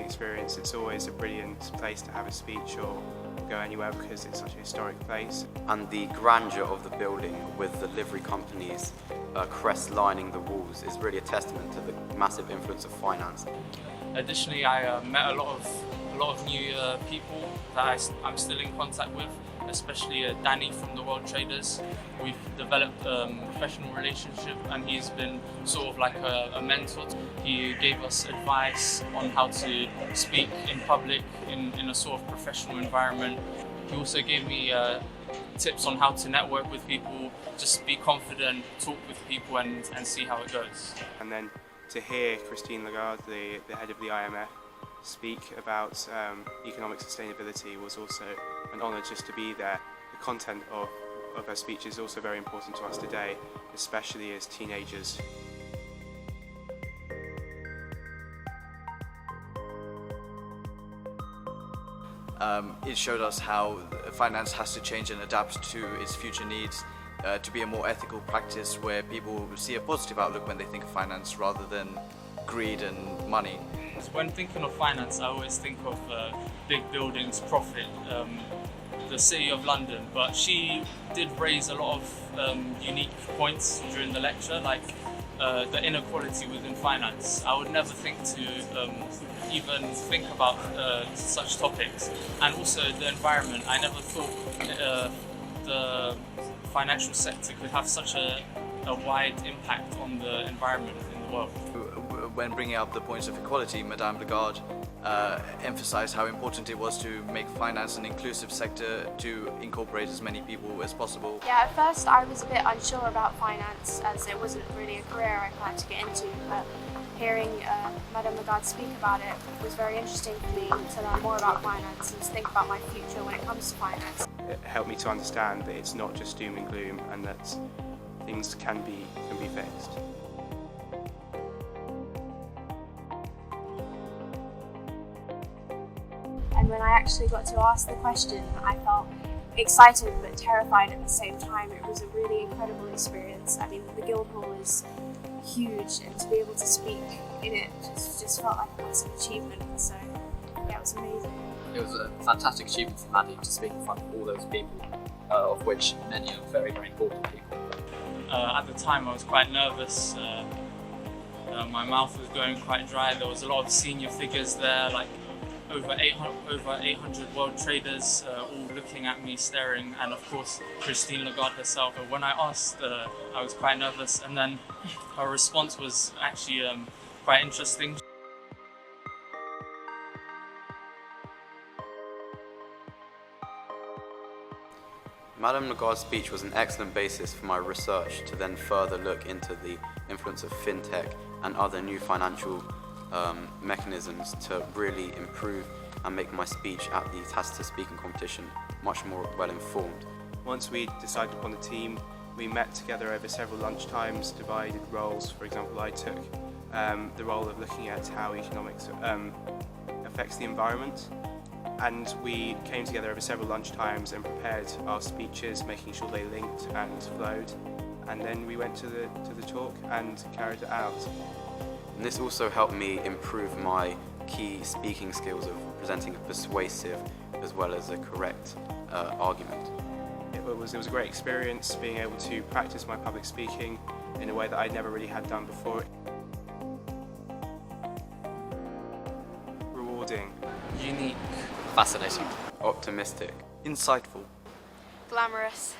experience. It's always a brilliant place to have a speech or go anywhere because it's such a historic place. And the grandeur of the building with the livery companies crest lining the walls is really a testament to the massive influence of finance. Additionally, I met a lot of new people that I'm still in contact with, especially Danny from the World Traders. We've developed a professional relationship and he's been sort of like a mentor. He gave us advice on how to speak in public in a sort of professional environment. He also gave me tips on how to network with people, just be confident, talk with people and see how it goes. And then to hear Christine Lagarde, the head of the IMF, speak about economic sustainability was also an honour just to be there. The content of her speech is also very important to us today, especially as teenagers. It showed us how finance has to change and adapt to its future needs, to be a more ethical practice where people see a positive outlook when they think of finance rather than greed and money. When thinking of finance, I always think of big buildings, profit, the City of London, but she did raise a lot of unique points during the lecture, like the inequality within finance. I would never think to even think about such topics, and also the environment. I never thought the financial sector could have such a wide impact on the environment in the world. When bringing up the points of equality, Madame Lagarde emphasized how important it was to make finance an inclusive sector, to incorporate as many people as possible. Yeah, at first I was a bit unsure about finance as it wasn't really a career I planned to get into, but hearing Madame Lagarde speak about it was very interesting for me to learn more about finance and to think about my future when it comes to finance. It helped me to understand that it's not just doom and gloom and that things can be fixed. And when I actually got to ask the question, I felt excited but terrified at the same time. It was a really incredible experience. I mean, the Guildhall is huge, and to be able to speak in it just felt like a massive achievement. So yeah, it was amazing. It was a fantastic achievement for Maddie to speak in front of all those people, of which many are very, very important people. At the time I was quite nervous. My mouth was going quite dry. There was a lot of senior figures there, like over 800 world traders, all looking at me, staring, and of course Christine Lagarde herself. When I asked, I was quite nervous, and then her response was actually quite interesting. Madame Lagarde's speech was an excellent basis for my research to then further look into the influence of fintech and other new financial mechanisms to really improve and make my speech at the Tacitus speaking competition much more well informed. Once we decided upon the team, we met together over several lunchtimes, divided roles. For example, I took the role of looking at how economics affects the environment, and we came together over several lunchtimes and prepared our speeches, making sure they linked and flowed, and then we went to the talk and carried it out. And this also helped me improve my key speaking skills of presenting a persuasive as well as a correct argument. It was a great experience being able to practice my public speaking in a way that I never really had done before. Rewarding. Unique. Fascinating. Optimistic. Insightful. Glamorous.